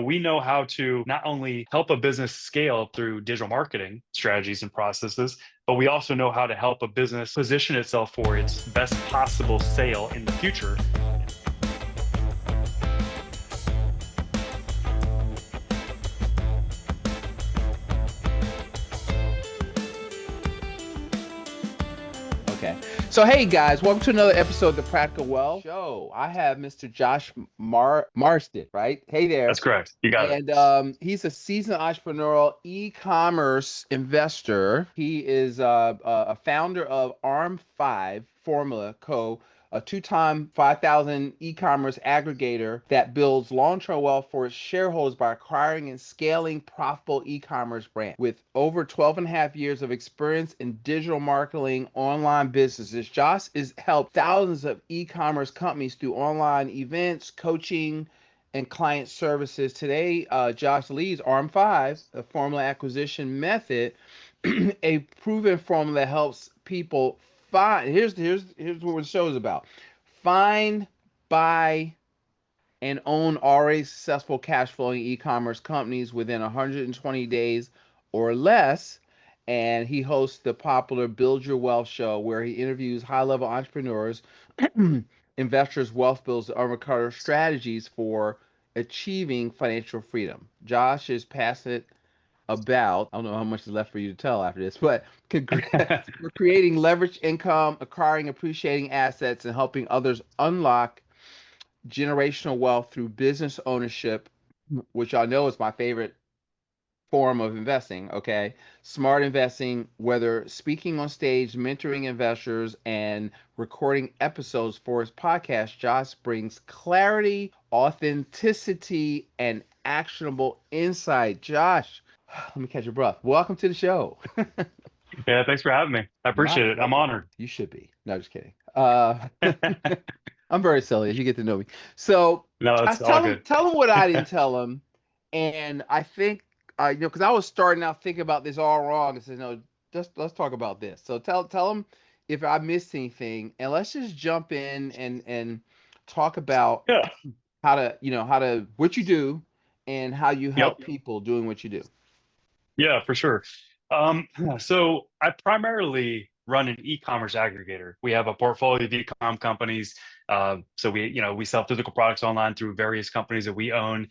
We know how to not only help a business scale through digital marketing strategies and processes, but we also know how to help a business position itself for its best possible sale in the future. Okay. So, hey guys, welcome to another episode of the Practical Wealth Show. I have Mr. Josh Marsden, right? Hey there. That's correct. You got it. And he's a seasoned entrepreneurial e-commerce investor. He is a founder of ARM5 Formula Co., a two-time 5,000 e-commerce aggregator that builds long-term wealth for its shareholders by acquiring and scaling profitable e-commerce brands. With over 12 and a half years of experience in digital marketing, online businesses, Josh has helped thousands of e-commerce companies through online events, coaching, and client services. Today, Josh leads ARM5, a formula acquisition method, a proven formula that helps people find. Here's what the show is about: find, buy, and own already successful cash flowing e-commerce companies within 120 days or less. And he hosts the popular Build Your Wealth show, where he interviews high-level entrepreneurs, investors, wealth builders to uncover strategies for achieving financial freedom. Josh is passionate about, I don't know how much is left for you to tell after this, but we're creating leverage income, acquiring appreciating assets, and helping others unlock generational wealth through business ownership, which I know is my favorite form of investing. Okay, smart investing, whether speaking on stage, mentoring investors, and recording episodes for his podcast, Josh brings clarity, authenticity, and actionable insight. Josh, let me catch your breath. Welcome to the show. Yeah, thanks for having me. I My appreciate it. I'm pleasure. honored. You should be. No, just kidding. I'm very silly as you get to know me. So, No, Josh, it's all good. tell him what I didn't tell him, and I think because I was starting out thinking about this all wrong. I said, no, just let's talk about this. So tell him if I missed anything, and let's just jump in and talk about Yeah. how to what you do and how you Yep. help people doing what you do. Yeah, for sure. So I primarily run an e-commerce aggregator. We have a portfolio of e-com companies. So we sell physical products online through various companies that we own.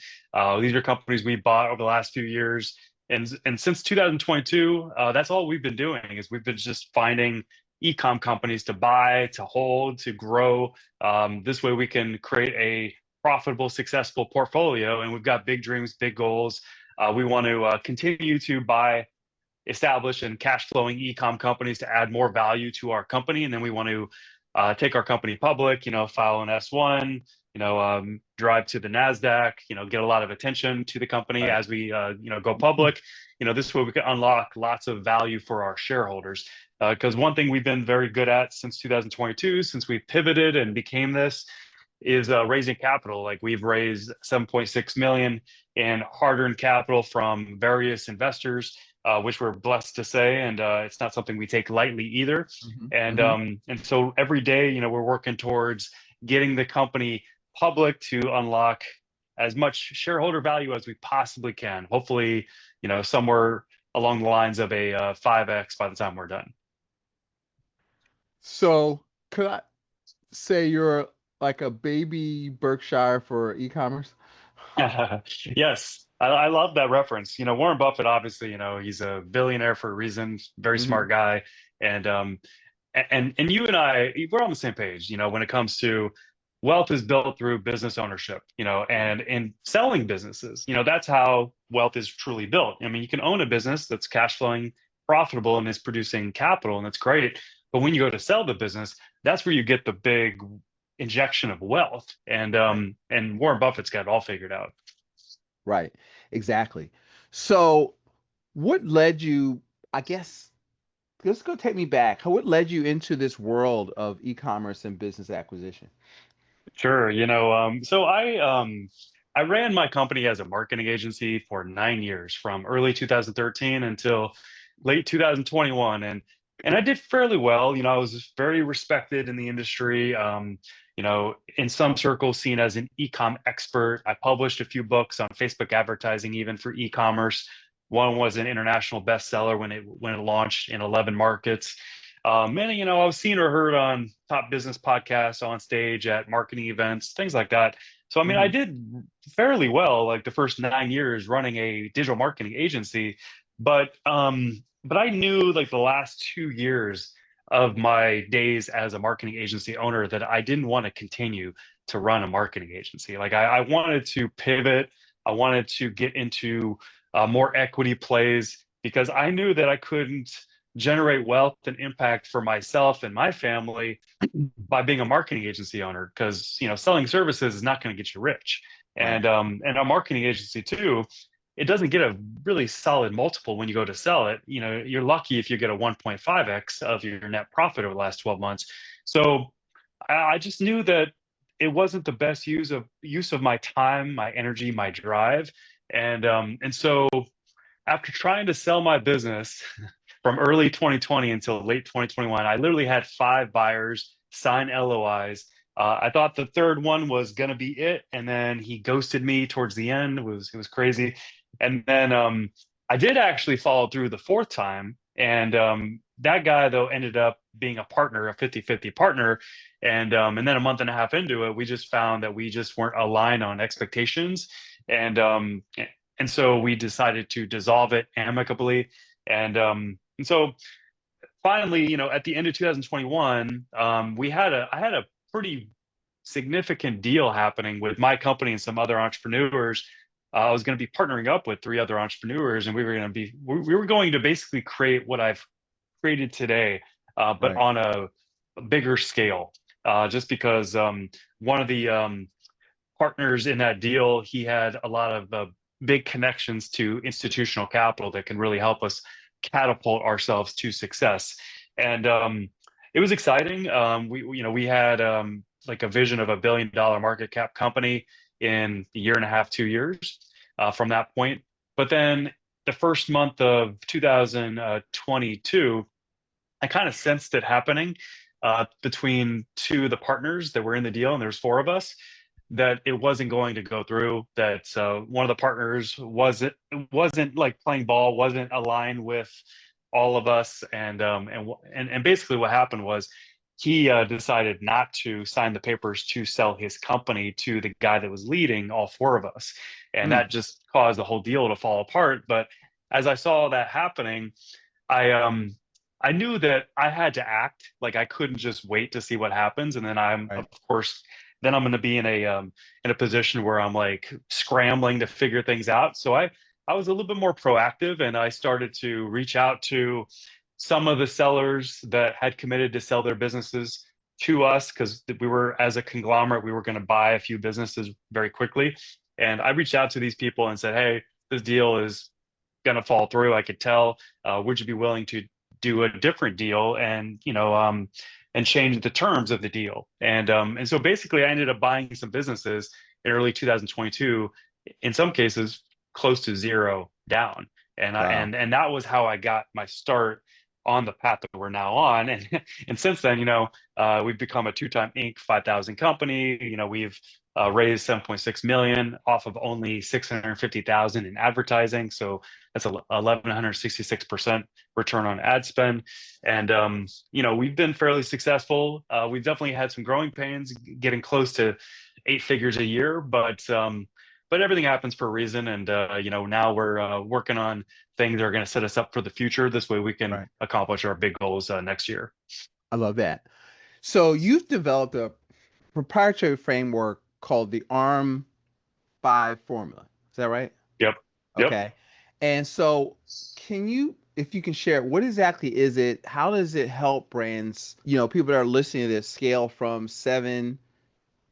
These are companies we bought over the last few years. And since 2022, that's all we've been doing is we've been just finding e-com companies to buy, to hold, to grow. This way we can create a profitable, successful portfolio. And we've got big dreams, big goals. We want to continue to buy established and cash flowing e-com companies to add more value to our company. And then we want to take our company public, file an S1, drive to the NASDAQ, get a lot of attention to the company Right. as we, go public. This way we can unlock lots of value for our shareholders. Because one thing we've been very good at since 2022, since we pivoted and became this, is raising capital. Like we've raised 7.6 million in hard-earned capital from various investors, which we're blessed to say, and it's not something we take lightly either. And Hmm. so every day, we're working towards getting the company public to unlock as much shareholder value as we possibly can. Hopefully, somewhere along the lines of a 5x by the time we're done. So, could I say you're like a baby Berkshire for e-commerce? Yes, I love that reference. Warren Buffett, obviously, he's a billionaire for a reason, very Hmm. smart guy. And and you and I, we're on the same page, when it comes to wealth is built through business ownership, and selling businesses. That's how wealth is truly built. I mean, you can own a business that's cash flowing, profitable, and is producing capital, and that's great. But when you go to sell the business, that's where you get the big injection of wealth. Right. And Warren Buffett's got it all figured out. Right. Exactly. So, what led you, I guess, let's go take me back. What led you into this world of e-commerce and business acquisition? Sure. So I ran my company as a marketing agency for 9 years, from early 2013 until late 2021, and I did fairly well. I was very respected in the industry. in some circles seen as an e-com expert. I published a few books on Facebook advertising, even for e-commerce. One was an international bestseller when it launched in 11 markets. And I was seen or heard on top business podcasts, on stage at marketing events, things like that. So I mean, I Hmm. did fairly well, like the first 9 years running a digital marketing agency, but I knew like the last 2 years of my days as a marketing agency owner that I didn't want to continue to run a marketing agency. Like I wanted to pivot. I wanted to get into more equity plays because I knew that I couldn't generate wealth and impact for myself and my family by being a marketing agency owner, because selling services is not going to get you rich, Right. and a marketing agency too, it doesn't get a really solid multiple when you go to sell it. You're lucky if you get a 1.5x of your net profit over the last 12 months. So I just knew that it wasn't the best use of my time, my energy, my drive, and so after trying to sell my business from early 2020 until late 2021, I literally had 5 buyers sign LOIs. I thought the third one was gonna be it, and then he ghosted me towards the end. It was crazy. And then I did actually follow through the fourth time, and that guy though ended up being a partner, a 50-50 partner. And then a month and a half into it, we just found that we just weren't aligned on expectations, and so we decided to dissolve it amicably. And so finally, at the end of 2021, I had a pretty significant deal happening with my company and some other entrepreneurs. I was going to be partnering up with 3 other entrepreneurs, and we were going to basically create what I've created today, but Right. on a bigger scale. Just because one of the partners in that deal, he had a lot of big connections to institutional capital that can really help us catapult ourselves to success. And it was exciting. We had like a vision of $1 billion market cap company in a year and a half, 2 years from that point. But then the first month of 2022, I kind of sensed it happening between two of the partners that were in the deal, and there's 4 of us, that it wasn't going to go through. That one of the partners wasn't like playing ball, wasn't aligned with all of us, and basically what happened was he decided not to sign the papers to sell his company to the guy that was leading all 4 of us, and Mm. that just caused the whole deal to fall apart. But as I saw that happening, I um I knew that I had to act. Like I couldn't just wait to see what happens, and then I'm of Right. course then I'm going to be in a position where I'm like scrambling to figure things out. So I was a little bit more proactive, and I started to reach out to some of the sellers that had committed to sell their businesses to us, because we were, as a conglomerate, we were going to buy a few businesses very quickly. And I reached out to these people and said, hey, this deal is going to fall through. I could tell. Would you be willing to do a different deal and change the terms of the deal? And so basically, I ended up buying some businesses in early 2022. In some cases, close to zero down, and I, Wow. and that was how I got my start on the path that we're now on. And since then, we've become a two-time Inc. 5,000 company. We've raised 7.6 million off of only 650,000 in advertising. So that's a 1,166% return on ad spend. And we've been fairly successful. We've definitely had some growing pains, getting close to 8 figures a year, but everything happens for a reason. And now we're working on things that are going to set us up for the future. This way we can Right. accomplish our big goals next year. I love that. So you've developed a proprietary framework called the ARM5 Formula. Is that right? Yep. Yep. Okay. And so if you can share, what exactly is it? How does it help brands, people that are listening to this scale from 7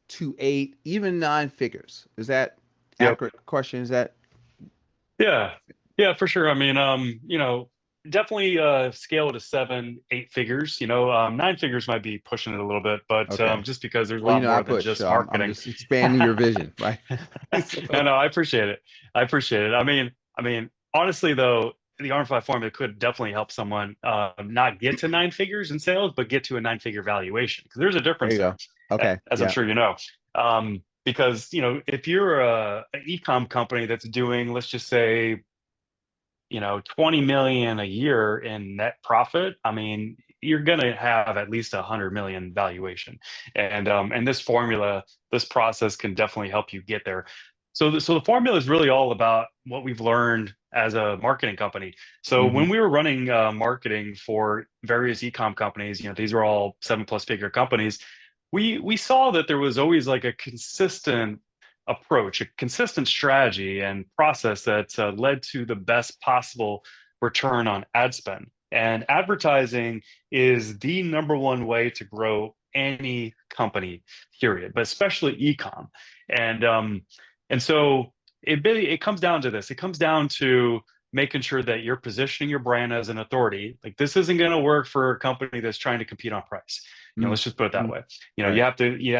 to 8, even 9 figures? Is that Yep. accurate question? Is that Yeah, yeah, for sure. I mean, definitely scale to 7, 8 figures. 9 figures might be pushing it a little bit, but okay? just because there's a Well, lot I more than push, just so I'm marketing. just expanding your vision, right? No, So, no, I appreciate it. I appreciate it. I mean, honestly, though, the ARM5 formula could definitely help someone not get to 9 figures in sales, but get to a 9 figure valuation, because there's a there difference you there. go. Okay. as I'm Yeah. sure you know. Because if you're an e-com company that's doing, let's just say, 20 million a year in net profit, I mean, you're going to have at least 100 million valuation. And this formula, this process can definitely help you get there. So the formula is really all about what we've learned as a marketing company. So Hmm. when we were running marketing for various e-com companies, these are all 7+ figure companies. We saw that there was always like a consistent approach, a consistent strategy and process that led to the best possible return on ad spend. And advertising is the number one way to grow any company, period, but especially e-com. And so it comes down to this. It comes down to making sure that you're positioning your brand as an authority. Like this isn't going to work for a company that's trying to compete on price. Let's just put it that Hmm. way. Right.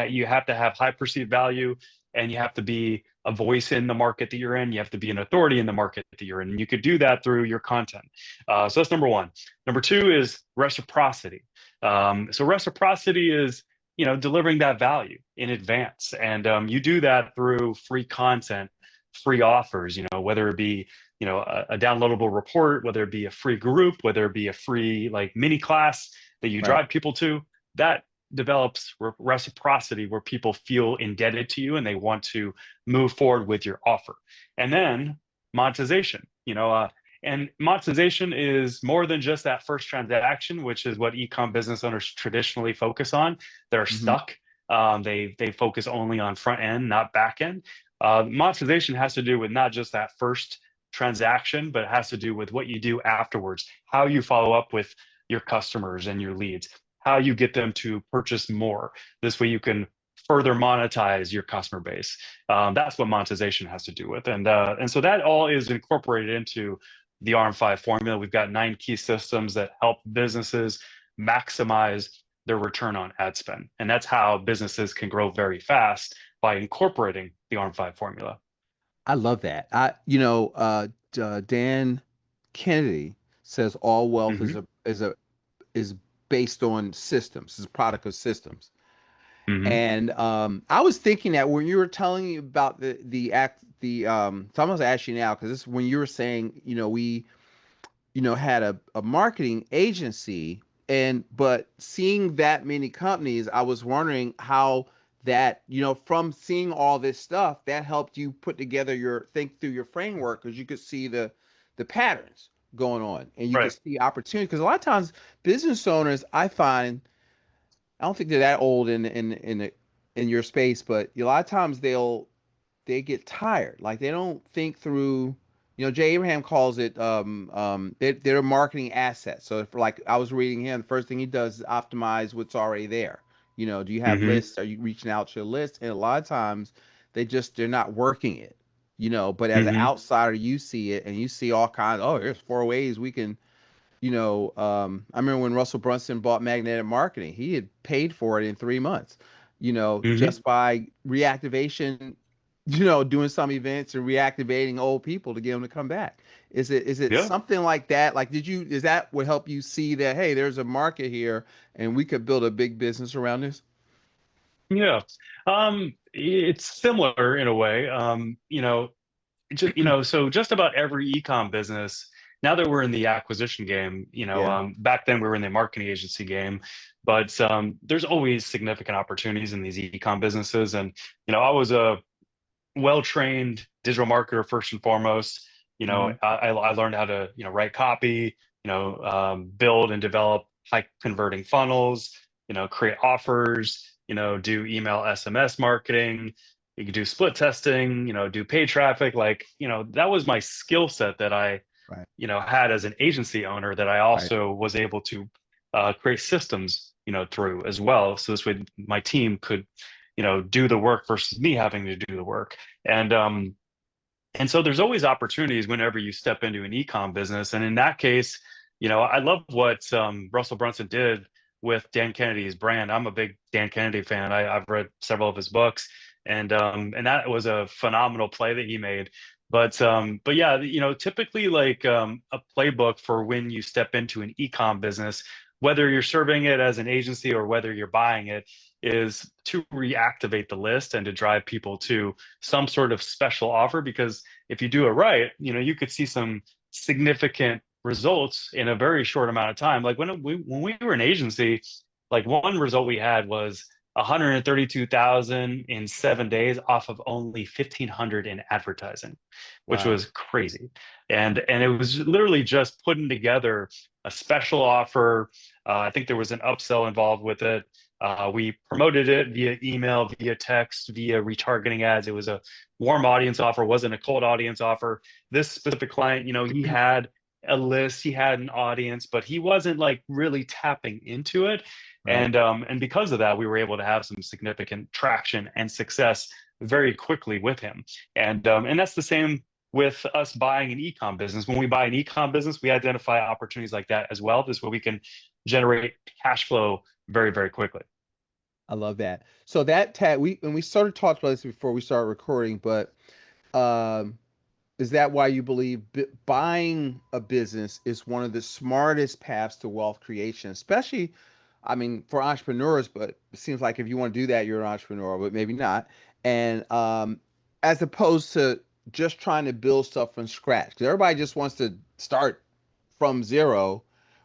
You have to have high perceived value, and you have to be a voice in the market that you're in. You have to be an authority in the market that you're in. And you could do that through your content. So that's number one. Number two is reciprocity. So reciprocity is delivering that value in advance, and you do that through free content, free offers. Whether it be a downloadable report, whether it be a free group, whether it be a free like mini class that you Right. drive people to. That develops reciprocity where people feel indebted to you and they want to move forward with your offer. And then monetization, and monetization is more than just that first transaction, which is what ecom business owners traditionally focus on. They're Hmm. stuck. They focus only on front end, not back end. Monetization has to do with not just that first transaction, but it has to do with what you do afterwards, how you follow up with your customers and your leads, how you get them to purchase more. This way you can further monetize your customer base. That's what monetization has to do with. And so that all is incorporated into the ARM5 formula. We've got 9 key systems that help businesses maximize their return on ad spend. And that's how businesses can grow very fast by incorporating the ARM5 formula. I love that. Dan Kennedy says all wealth Hmm. is based on systems, is a product of systems. Hmm. And I was thinking that when you were telling me about the act the so I'm gonna ask you now because this when you were saying we had a marketing agency, and but seeing that many companies, I was wondering how that from seeing all this stuff that helped you put together your think through your framework because you could see the patterns going on and you could Right. see opportunity because a lot of times business owners I find I don't think they're that old in your space, but a lot of times they get tired. Like they don't think through. Jay Abraham calls it they're marketing assets. So if like I was reading him, the first thing he does is optimize what's already there. Do you have Hmm. lists? Are you reaching out to your list? And a lot of times they're not working it. But as an Hmm. outsider, you see it and you see all kinds. Oh, here's 4 ways we can I remember when Russell Brunson bought Magnetic Marketing, he had paid for it in 3 months, Hmm. just by reactivation, doing some events and reactivating old people to get them to come back. Is it Yeah. something like that? Like, is that would help you see that, hey, there's a market here and we could build a big business around this? Yeah. It's similar in a way. So just about every ecom business, now that we're in the acquisition game, Yeah. back then we were in the marketing agency game, but there's always significant opportunities in these ecom businesses. And, I was a well-trained digital marketer first and foremost. Hmm. I learned how to, write copy, build and develop high converting funnels, create offers, do email SMS marketing. You can do split testing, do paid traffic. Like, that was my skill set that I, Right. had as an agency owner that I Right. also was able to create systems, through as well. So this way my team could, do the work versus me having to do the work. And and so there's always opportunities whenever you step into an ecom business. And in that case, I love what Russell Brunson did with Dan Kennedy's brand. I'm a big Dan Kennedy fan. I've read several of his books, and that was a phenomenal play that he made. But yeah, typically like a playbook for when you step into an ecom business, whether you're serving it as an agency or whether you're buying it, is to reactivate the list and to drive people to some sort of special offer. Because if you do it right, you could see some significant results in a very short amount of time. Like when we were an agency, like one result we had was 132,000 in 7 days off of only 1,500 in advertising, which Wow. was crazy. And it was literally just putting together a special offer. I think there was an upsell involved with it. We promoted it via email, via text, via retargeting ads. It was a warm audience offer, wasn't a cold audience offer. This specific client, he had a list, he had an audience, but he wasn't like really tapping into it. Right. And because of that, we were able to have some significant traction and success very quickly with him. And that's the same with us buying an ecom business. When we buy an ecom business, we identify opportunities like that as well. This way we can generate cash flow very, very quickly. I love that. So that tag we sort of talked about this before we started recording, but um, is that why you believe buying a business is one of the smartest paths to wealth creation, especially, I mean, for entrepreneurs, but it seems like if you want to do that, you're an entrepreneur, but maybe not. And as opposed to just trying to build stuff from scratch, because everybody just wants to start from zero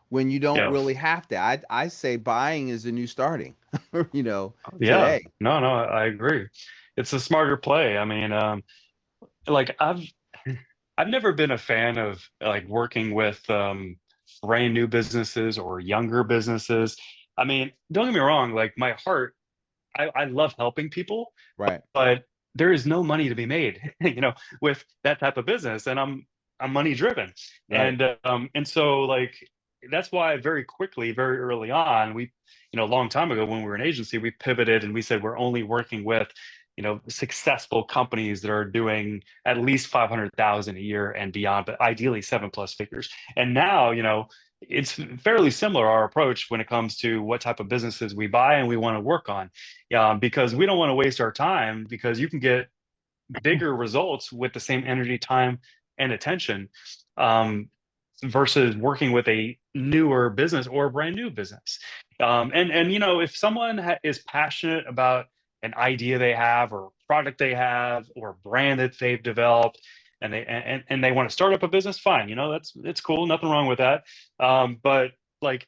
when you don't Yeah. really have to. I say buying is the new starting, Yeah. today. No, no, I agree. It's a smarter play. I mean, like I've never been a fan of like working with brand new businesses or younger businesses. I mean, don't get me wrong, like my heart, I love helping people, Right, but there is no money to be made, with that type of business. And I'm money driven. right. And so like that's why very quickly, very early on, a long time ago when we were an agency, we pivoted and we said we're only working with, successful companies that are doing at least 500,000 a year and beyond, but ideally seven plus figures. And now, it's fairly similar our approach when it comes to what type of businesses we buy and we want to work on, because we don't want to waste our time, because you can get bigger results with the same energy, time, and attention, um, versus working with a newer business or a brand new business. And if someone is passionate about an idea they have or product they have or brand that they've developed, and they want to start up a business, fine. That's it's cool, nothing wrong with that. But like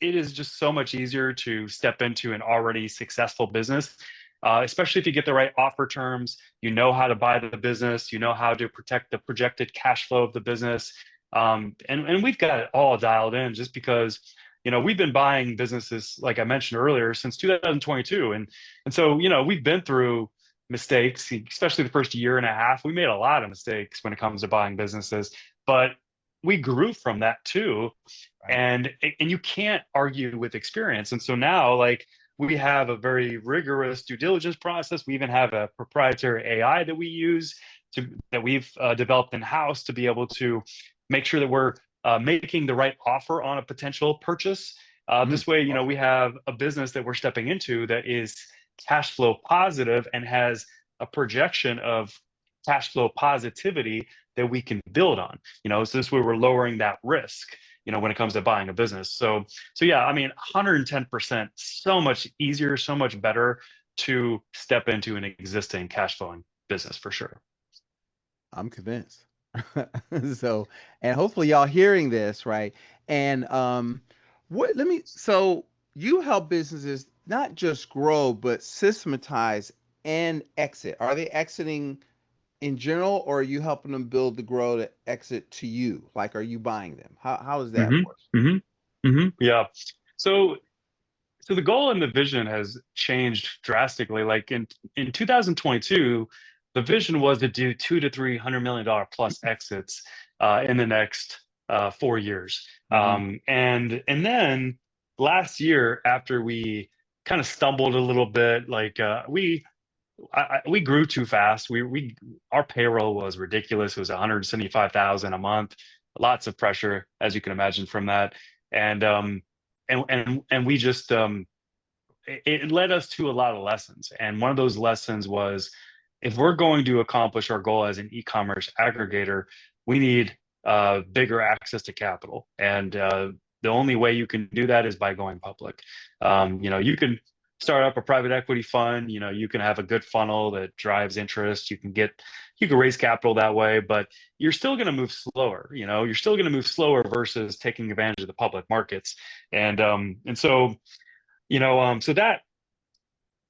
it is just so much easier to step into an already successful business, especially if you get the right offer terms. You know how to buy the business, you know how to protect the projected cash flow of the business. And we've got it all dialed in just because, we've been buying businesses, like I mentioned earlier, since 2022. And so, we've been through mistakes, especially the first year and a half. We made a lot of mistakes when it comes to buying businesses, but we grew from that too. Right. And you can't argue with experience. And so now, like, we have a very rigorous due diligence process. We even have a proprietary AI that we use that we've developed in house to be able to make sure that we're making the right offer on a potential purchase. Mm, This way, awesome. we have a business that we're stepping into that is cash flow positive and has a projection of cash flow positivity that we can build on. So this way we're lowering that risk, when it comes to buying a business. So yeah, I mean, 110%, so much easier, so much better to step into an existing cash flowing business for sure. I'm convinced. So, and hopefully y'all hearing this, right? And so you help businesses not just grow, but systematize and exit. Are they exiting in general, or are you helping them build the grow to exit to you? Like, are you buying them? How does that hmm work? hmm Yeah. So so the goal and the vision has changed drastically. Like in 2022, the vision was to do 2 to 300 million dollar plus exits in the next 4 years. Hmm. And then last year, after we kind of stumbled a little bit, like we grew too fast. We our payroll was ridiculous. It was 175,000 a month. Lots of pressure, as you can imagine, from that. And we just it led us to a lot of lessons. And one of those lessons was, if we're going to accomplish our goal as an e-commerce aggregator, we need bigger access to capital. And the only way you can do that is by going public. You can start up a private equity fund, you can have a good funnel that drives interest. You can raise capital that way, but you're still going to move slower. You're still going to move slower versus taking advantage of the public markets. And so, so that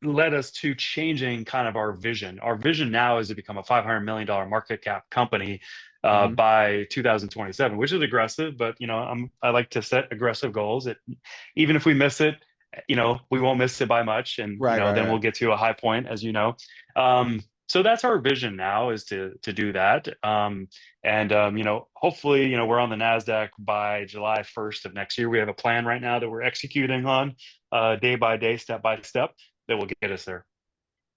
led us to changing kind of our vision. Our vision now is to become a $500 million market cap company Hmm. by 2027, which is aggressive, but I like to set aggressive goals. Even if we miss it, we won't miss it by much, and Right, right, then we'll right. get to a high point, as you know. So that's our vision now, is to do that. And hopefully, we're on the Nasdaq by July 1st of next year. We have a plan right now that we're executing on, day by day, step by step, that will get us there.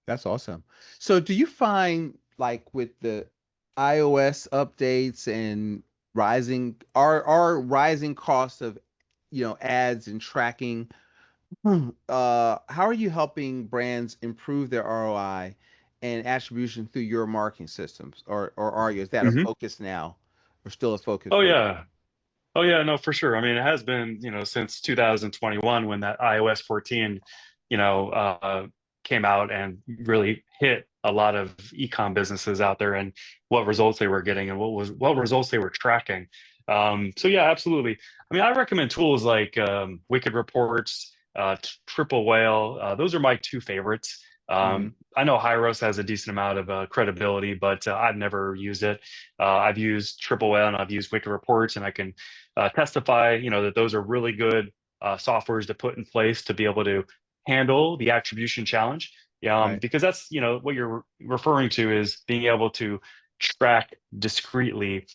That's awesome. So do you find like with the iOS updates and rising rising costs of ads and tracking, how are you helping brands improve their ROI and attribution through your marketing systems? Or are you, is that a Hmm. focus now or still a focus Oh for you? yeah. Oh yeah, no, for sure. I mean, it has been, since 2021, when that iOS 14, you know, uh, came out and really hit a lot of ecom businesses out there, and what results they were getting, and what results they were tracking. So yeah, absolutely. I mean, I recommend tools like Wicked Reports, Triple Whale. Those are my two favorites. Hmm. I know Hyros has a decent amount of credibility, but I've never used it. I've used Triple Whale and I've used Wicked Reports, and I can testify, that those are really good softwares to put in place to be able to handle the attribution challenge. Right. Because that's, what you're referring to is being able to track discreetly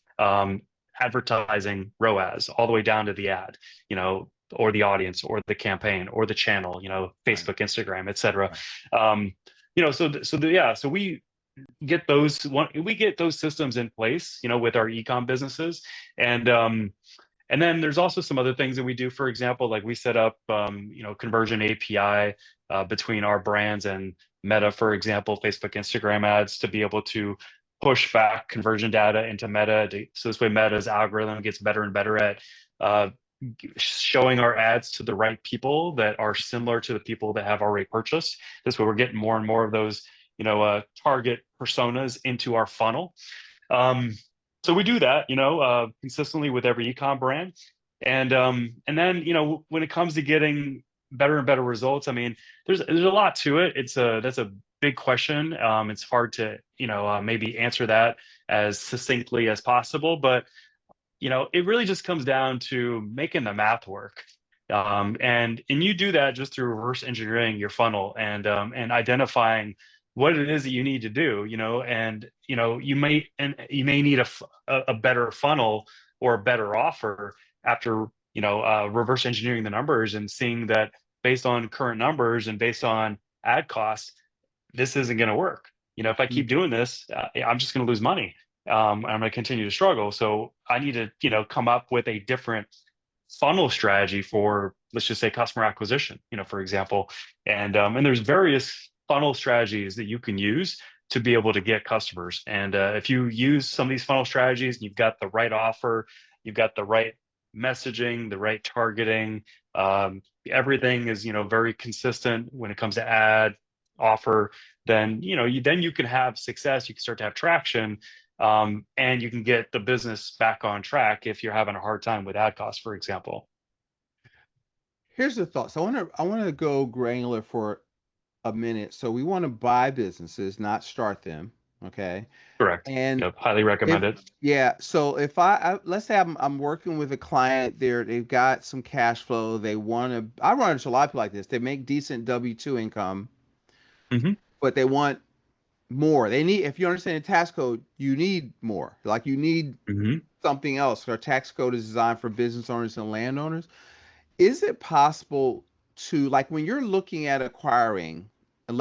advertising ROAS all the way down to the ad, or the audience, or the campaign, or the channel, Right. Facebook, Instagram, etc. Right. Um, yeah, so we get those systems in place, with our ecom businesses. And then there's also some other things that we do. For example, like we set up, conversion API between our brands and Meta, for example, Facebook, Instagram ads, to be able to push back conversion data into Meta. So this way, Meta's algorithm gets better and better at uh, showing our ads to the right people that are similar to the people that have already purchased. This way, we're getting more and more of those, target personas into our funnel. Um, so we do that, consistently with every ecom brand. And then, when it comes to getting better and better results, I mean, there's a lot to it. That's a big question. It's hard to, maybe answer that as succinctly as possible, but it really just comes down to making the math work. And you do that just through reverse engineering your funnel, and identifying what it is that you need to do, and you may need a better funnel or a better offer after, reverse engineering the numbers and seeing that, based on current numbers and based on ad costs, this isn't going to work. If I keep doing this, I'm just going to lose money. And I'm going to continue to struggle. So I need to, come up with a different funnel strategy for, let's just say, customer acquisition, for example. And there's various funnel strategies that you can use to be able to get customers. And if you use some of these funnel strategies, and you've got the right offer, you've got the right messaging, the right targeting, everything is, very consistent when it comes to ad offer, then, then you can have success. You can start to have traction, and you can get the business back on track if you're having a hard time with ad costs, for example. Here's the thoughts. I want to go granular for a minute. So we want to buy businesses, not start them. Okay. Correct. And Yep. Highly recommend if it. yeah, so if let's say I'm working with a client, they've got some cash flow, they want to. I run into a lot of people like this. They make decent W-2 income, Hmm. but they want more. They need, if you understand the tax code, you need more. Like you need Hmm. something else. Our tax code is designed for business owners and landowners. Is it possible to, like, when you're looking at acquiring, and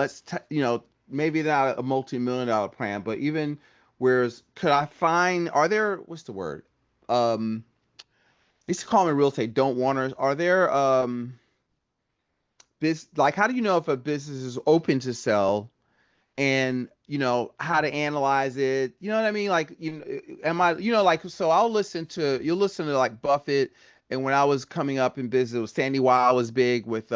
maybe not a multi-million dollar plan, but even whereas could I find, are there, what's the word? They used to call them in real estate don't wanters. Are there this, like, how do you know if a business is open to sell, and how to analyze it, you know what I mean, like, am I, like, so you'll listen to like Buffett, and when I was coming up in business, it was Sandy Weil was big with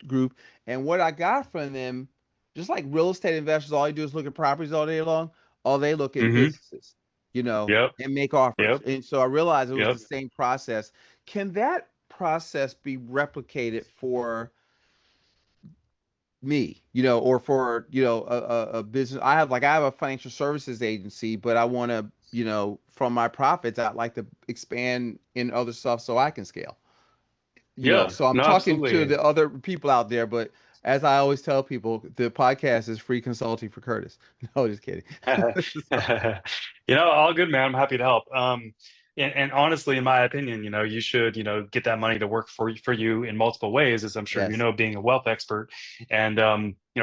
Group, And what I got from them, just like real estate investors, all they do is look at properties all day long. All they look at Hmm. businesses, you know, Yep. and make offers. Yep. And so I realized it was the Yep. same process. Can that process be replicated for me, or for, a business? I have a financial services agency, but I want to, from my profits, I'd like to expand in other stuff so I can scale. Yeah. So I'm No, talking to absolutely. the other people out there, but as I always tell people, the podcast is free consulting for Curtis. No, just kidding. So, All good, man. I'm happy to help. And honestly, in my opinion, you should, get that money to work for you in multiple ways, as I'm sure yes. being a wealth expert. And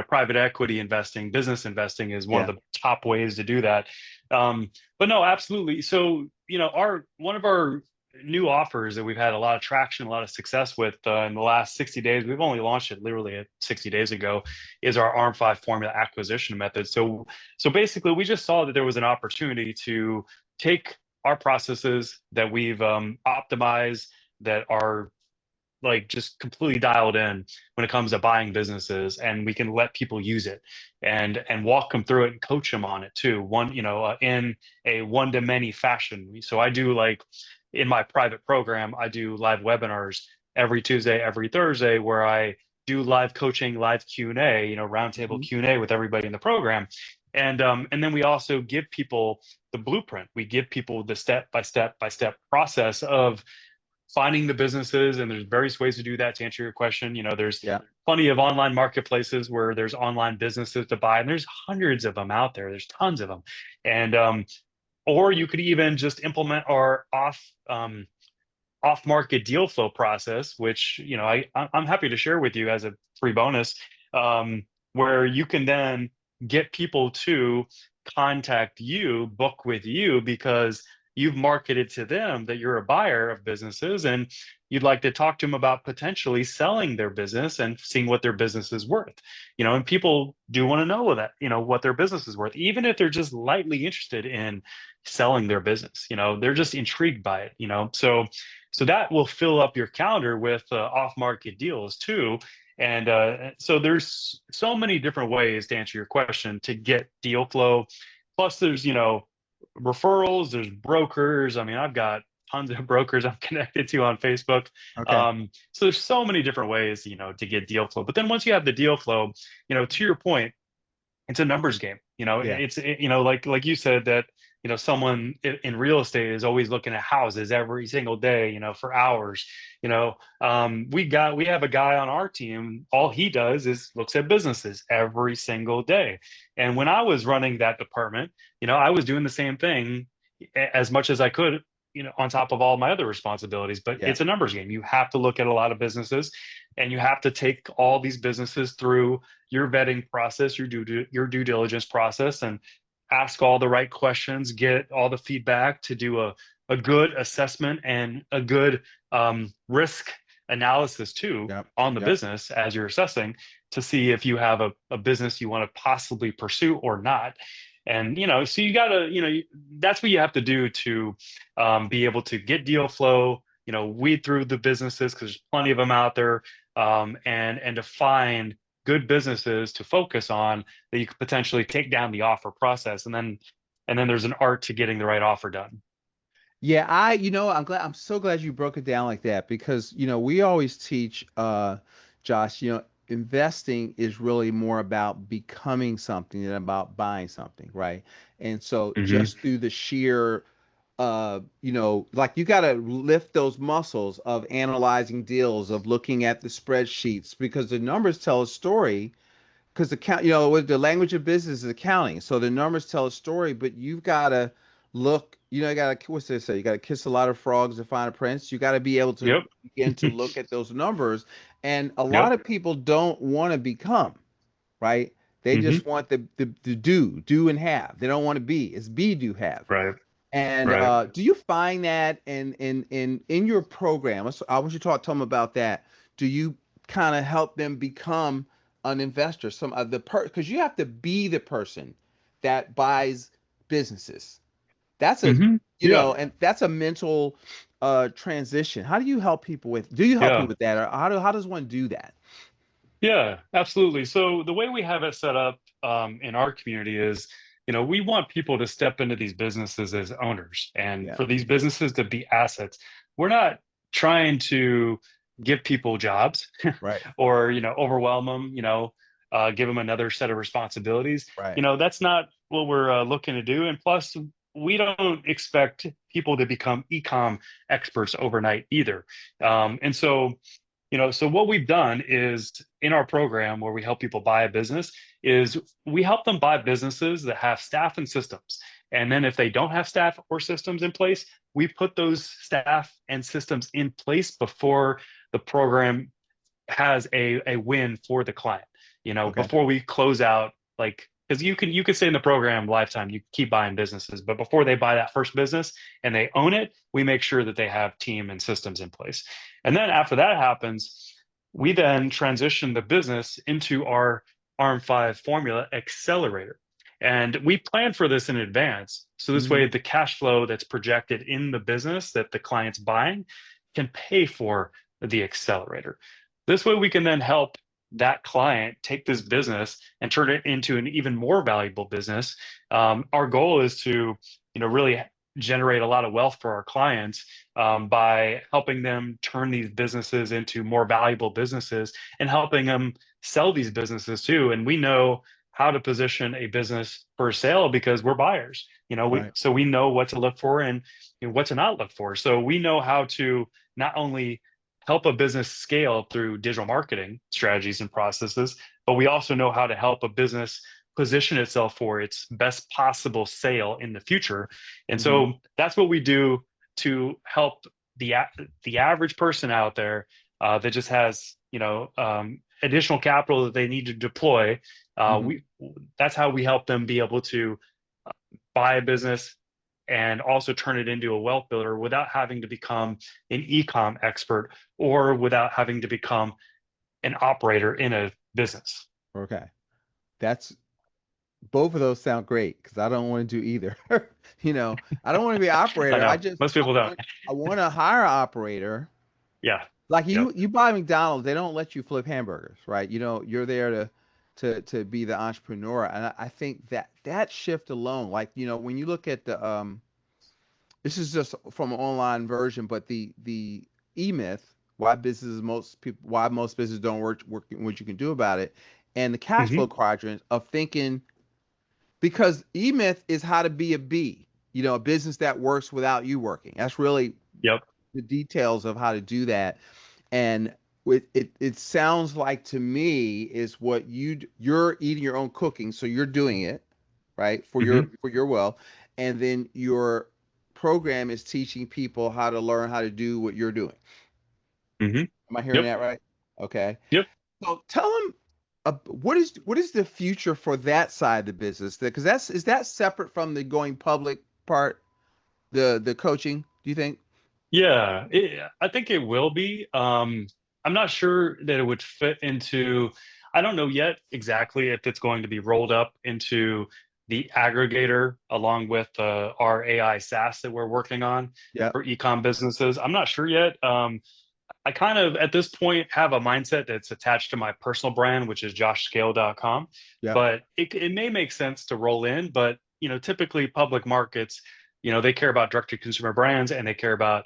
private equity investing, business investing is one of Yeah. the top ways to do that. But no, absolutely. So, our one of our new offers that we've had a lot of traction, a lot of success with in the last 60 days. We've only launched it literally 60 days ago, is our ARM5 Formula acquisition method. So basically, we just saw that there was an opportunity to take our processes that we've optimized, that are like just completely dialed in when it comes to buying businesses, and we can let people use it and walk them through it and coach them on it too. In a one to many fashion. So I do, like, in my private program, I do live webinars every Tuesday, every Thursday, where I do live coaching, live Q&A, roundtable Mhm. Q&A with everybody in the program. And then we also give people the blueprint. We give people the step by step process of finding the businesses, and there's various ways to do that. To answer your question, there's Yeah. plenty of online marketplaces where there's online businesses to buy, and there's hundreds of them out there. There's tons of them. And or you could even just implement our off market deal flow process, which I'm happy to share with you as a free bonus, where you can then get people to contact you, book with you, because you've marketed to them that you're a buyer of businesses, and you'd like to talk to them about potentially selling their business and seeing what their business is worth. And people do want to know that, what their business is worth, even if they're just lightly interested in selling their business. They're just intrigued by it. So that will fill up your calendar with off-market deals too. And so there's so many different ways, to answer your question, to get deal flow. Plus, there's referrals, there's brokers. I mean, I've got tons of brokers I'm connected to on Facebook. Okay. So there's so many different ways, to get deal flow. But then once you have the deal flow, to your point, it's a numbers game. Yeah. Like you said, that someone in real estate is always looking at houses every single day, for hours. We have a guy on our team. All he does is looks at businesses every single day. And when I was running that department, I was doing the same thing as much as I could, on top of all my other responsibilities. But Yeah. it's a numbers game. You have to look at a lot of businesses, and you have to take all these businesses through your vetting process, your due diligence process, and ask all the right questions, get all the feedback to do a good assessment and a good risk analysis too Yep. on the Yep. business as you're assessing, to see if you have a business you want to possibly pursue or not. And so you gotta, that's what you have to do to be able to get deal flow, weed through the businesses, because there's plenty of them out there, and to find good businesses to focus on, that you could potentially take down the offer process. And then there's an art to getting the right offer done. Yeah, I'm so glad you broke it down like that, because, we always teach, Josh, investing is really more about becoming something than about buying something, right? And so Hmm. just through the sheer, like, you got to lift those muscles of analyzing deals, of looking at the spreadsheets, because the numbers tell a story. Because with the language of business is accounting, so the numbers tell a story, but you've got to look. You got to, what's they say? You got to kiss a lot of frogs to find a prince. You got to be able to Yep. begin to look at those numbers, and a lot Yep. of people don't want to become, right? They Hmm. just want the do and have. They don't want to be. It's be, do, have. Right. And Right. do you find that in your program? I want you to tell them about that. Do you kind of help them become an investor? Some of the because you have to be the person that buys businesses. That's a Hmm. Yeah. and that's a mental transition. How do you help people with? Do you help Yeah. people with that, or how does one do that? Yeah, absolutely. So the way we have it set up in our community is, we want people to step into these businesses as owners and Yeah. for these businesses to be assets. We're not trying to give people jobs Right. or, overwhelm them, give them another set of responsibilities. Right. That's not what we're looking to do. And plus, we don't expect people to become e-com experts overnight either. And so, so what we've done is in our program where we help people buy a business is we help them buy businesses that have staff and systems. And then if they don't have staff or systems in place, we put those staff and systems in place before the program has a win for the client. Okay. Before we close out, like because you can stay in the program lifetime, you keep buying businesses, but before they buy that first business and they own it, we make sure that they have team and systems in place. And then after that happens, we then transition the business into our ARM5 Formula accelerator. And we plan for this in advance. So this Hmm. way, the cash flow that's projected in the business that the client's buying can pay for the accelerator. This way, we can then help that client take this business and turn it into an even more valuable business. Our goal is to, really generate a lot of wealth for our clients by helping them turn these businesses into more valuable businesses and helping them sell these businesses too. And we know how to position a business for sale because we're buyers. Right. We know what to look for and what to not look for. So we know how to not only help a business scale through digital marketing strategies and processes, but we also know how to help a business position itself for its best possible sale in the future. And Hmm. so that's what we do to help the average person out there that just has additional capital that they need to deploy. Hmm. We That's how we help them be able to buy a business and also turn it into a wealth builder without having to become an e-com expert or without having to become an operator in a business. Okay. That's both of those sound great because I don't want to do either. I don't want to be an I operator. know most people don't. I want to hire an operator. Yeah. Like Yep. you buy McDonald's, they don't let you flip hamburgers, right? You're there to be the entrepreneur. And I think that shift alone, like, when you look at the this is just from an online version, but the e-myth, why most businesses don't work what you can do about it, and the cash Hmm. flow quadrant of thinking, because e-myth is how to be a B, a business that works without you working. That's really Yep. the details of how to do that. And it sounds like to me is what you're eating your own cooking, so you're doing it, right, for Hmm. your well, and then your program is teaching people how to learn how to do what you're doing. Hmm. Am I hearing Yep. that right? Okay. Yep. So tell them, what is the future for that side of the business? Because is that separate from the going public part, the coaching? Do you think? Yeah, I think it will be. I'm not sure that it would fit into, I don't know yet exactly if it's going to be rolled up into the aggregator along with our AI SaaS that we're working on Yep. for ecom businesses. I'm not sure yet. I kind of at this point have a mindset that's attached to my personal brand, which is joshscale.com. Yep. But it may make sense to roll in, but typically public markets, they care about direct to consumer brands and they care about,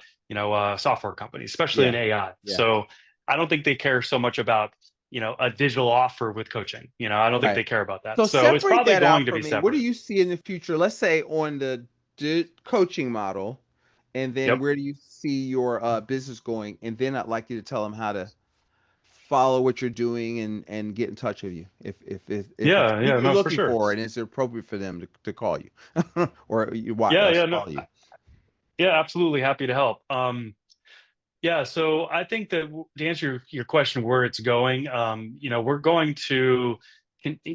software companies, especially in Yeah. AI. Yeah. So I don't think they care so much about, a digital offer with coaching. I don't think Right. they care about that. So So it's separate probably that going out to for be me. What do separate. you see in the future? Let's say on the coaching model, and then Yep. where do you see your business going? And then I'd like you to tell them how to follow what you're doing and get in touch with you if it's Yeah. who Yeah. you're No, for looking sure. for and it's appropriate for them to call you or you watch Yeah. us Yeah. No. call you. Yeah. Absolutely happy to help. Yeah, so I think that to answer your question, where it's going, we're going to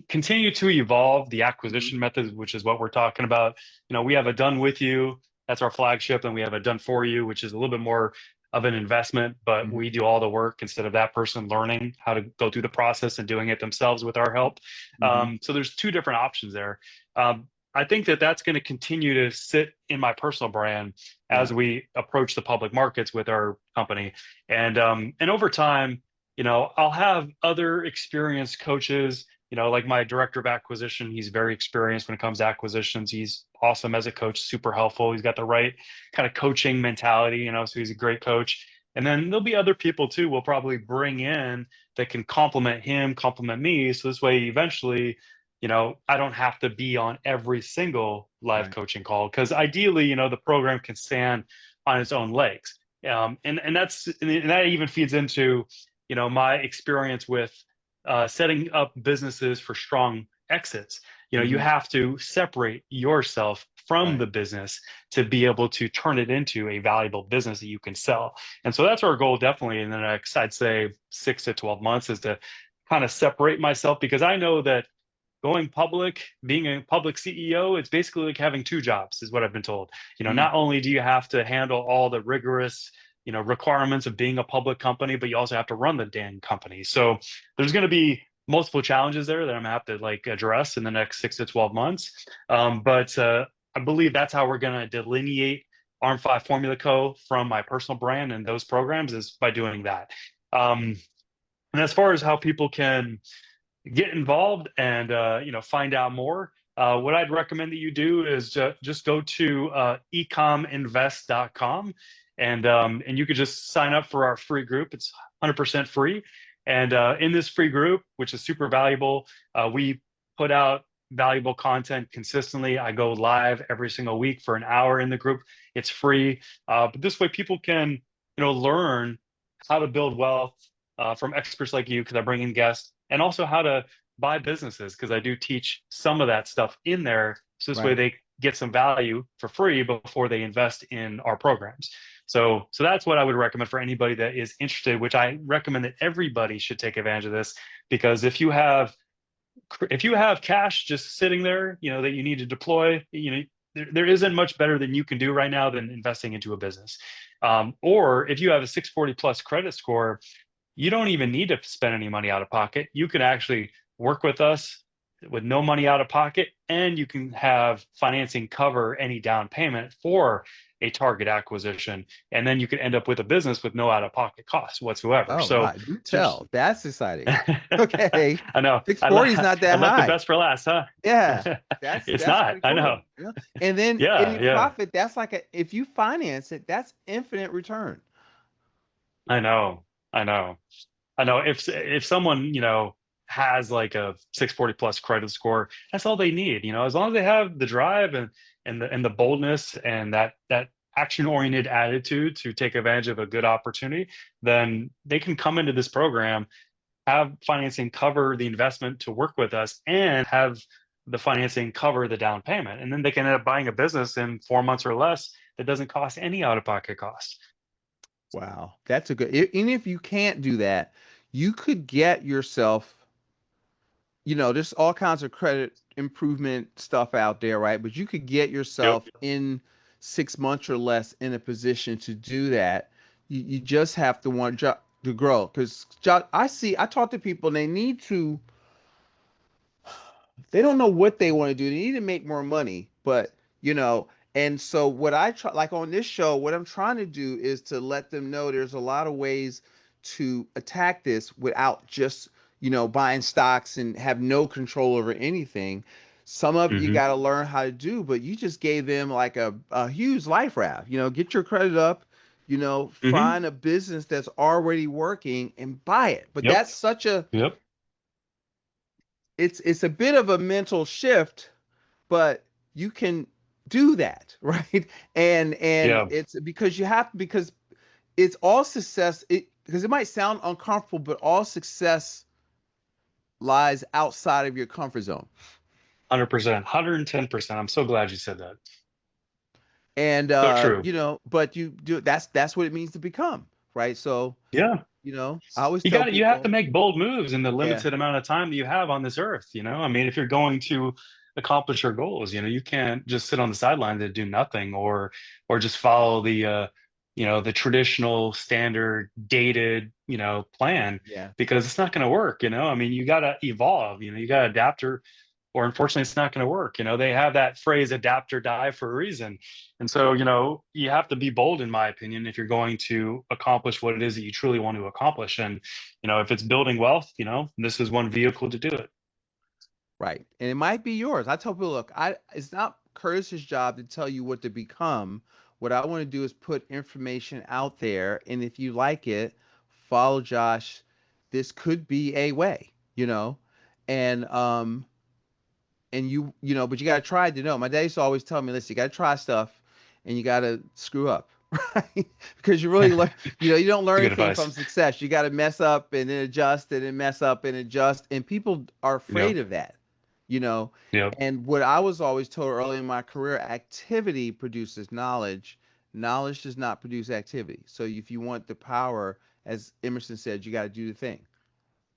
continue to evolve the Hmm. acquisition methods, which is what we're talking about. We have a done with you, that's our flagship, and we have a done for you, which is a little bit more of an investment, but Hmm. we do all the work instead of that person learning how to go through the process and doing it themselves with our help. Hmm. So there's two different options there. I think that that's going to continue to sit in my personal brand Yeah. as we approach the public markets with our company. And over time, I'll have other experienced coaches, like my director of acquisition. He's very experienced when it comes to acquisitions. He's awesome as a coach, super helpful. He's got the right kind of coaching mentality, so he's a great coach. And then there'll be other people too we'll probably bring in that can complement him, complement me. So this way, eventually, I don't have to be on every single live Right. coaching call because ideally, the program can stand on its own legs. And that even feeds into, my experience with setting up businesses for strong exits. You Hmm. have to separate yourself from Right. the business to be able to turn it into a valuable business that you can sell. And so that's our goal definitely in the next, I'd say 6 to 12 months, is to kind of separate myself because I know that going public, being a public CEO, it's basically like having two jobs, is what I've been told. Mm. Not only do you have to handle all the rigorous, requirements of being a public company, but you also have to run the dang company. So there's going to be multiple challenges there that I'm gonna have to like address in the next 6 to 12 months. But I believe that's how we're going to delineate ARM5 Formula Co. from my personal brand and those programs is by doing that. And as far as how people can get involved and find out more, what I'd recommend that you do is just go to ecominvest.com, and you could just sign up for our free group. It's 100% free. And in this free group, which is super valuable, we put out valuable content consistently. I go live every single week for an hour in the group. It's free, but this way people can learn how to build wealth from experts like you because I bring in guests, and also how to buy businesses because I do teach some of that stuff in there. So this way Right. they get some value for free before they invest in our programs. So that's what I would recommend for anybody that is interested, which I recommend that everybody should take advantage of this because if you have cash just sitting there, that you need to deploy, there isn't much better than you can do right now than investing into a business. Or if you have a 640 plus credit score, you don't even need to spend any money out of pocket. You can actually work with us with no money out of pocket, and you can have financing cover any down payment for a target acquisition. And then you can end up with a business with no out of pocket costs whatsoever. Oh, So wow. Do just, tell. That's exciting. Okay. I know 640 is not I that left the high. best for last, huh? Yeah. That's It's that's not. pretty I know. cool. Yeah. And then Yeah, any yeah. profit, that's like if you finance it, that's infinite return. I know. I know. I know if someone, has like a 640 plus credit score, that's all they need, as long as they have the drive and the boldness and that action oriented attitude to take advantage of a good opportunity, then they can come into this program, have financing cover the investment to work with us, and have the financing cover the down payment. And then they can end up buying a business in 4 months or less that doesn't cost any out of pocket cost. Wow. That's a good, even if you can't do that, you could get yourself, there's all kinds of credit improvement stuff out there, right? But you could get Yep. yourself in 6 months or less in a position to do that. You just have to want to grow. Because I talk to people and they don't know what they want to do. They need to make more money, but and so what I try, like on this show, what I'm trying to do is to let them know there's a lot of ways to attack this without just, buying stocks and have no control over anything. Some of it you Hmm. got to learn how to do, but you just gave them like a huge life raft. Get your credit up, Hmm. find a business that's already working and buy it. But Yep. that's such a Yep. it's a bit of a mental shift, but you can do that, right? And Yeah. it's because you have because it's all success because it might sound uncomfortable, but all success lies outside of your comfort zone. 100%, 110%. I'm so glad you said that. And So true. but you do that's what it means to become, right? So, Yeah. I always You tell got to, you have to people, make bold moves in the yeah, limited amount of time that you have on this earth, I mean, if you're going to accomplish your goals, you can't just sit on the sidelines and do nothing or just follow the traditional standard dated, plan yeah, because it's not going to work, I mean, you got to evolve, you got to adapt or unfortunately it's not going to work. They have that phrase adapt or die for a reason. And so, you have to be bold, in my opinion, if you're going to accomplish what it is that you truly want to accomplish. And, if it's building wealth, this is one vehicle to do it. Right. And it might be yours. I tell people, look, it's not Curtis's job to tell you what to become. What I want to do is put information out there, and if you like it, follow Josh. This could be a way, you know. And but you got to try to know. My dad used to always tell me, listen, you got to try stuff and you got to screw up, right? Because you really learn, you don't learn Good anything advice. from success. You got to mess up and then adjust and then mess up and adjust. And people are afraid Yep. of that, you know. Yep. And what I was always told early in my career, activity produces knowledge. Knowledge does not produce activity. So if you want the power, as Emerson said, you got to do the thing.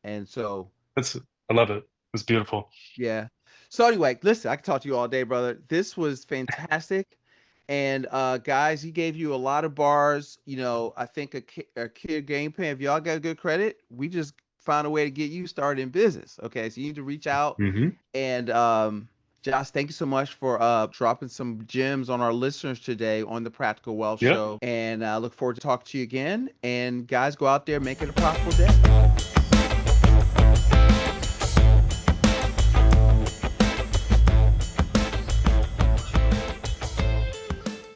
And so I love it. It's beautiful. yeah. So anyway, listen, I can talk to you all day, brother. This was fantastic. And guys, he gave you a lot of bars. I think a kid game plan. If y'all got good credit, we just found a way to get you started in business. Okay, so you need to reach out. Hmm. And Josh, thank you so much for dropping some gems on our listeners today on the Practical Wealth Yep. Show. And I look forward to talking to you again. And guys, go out there, make it a profitable day.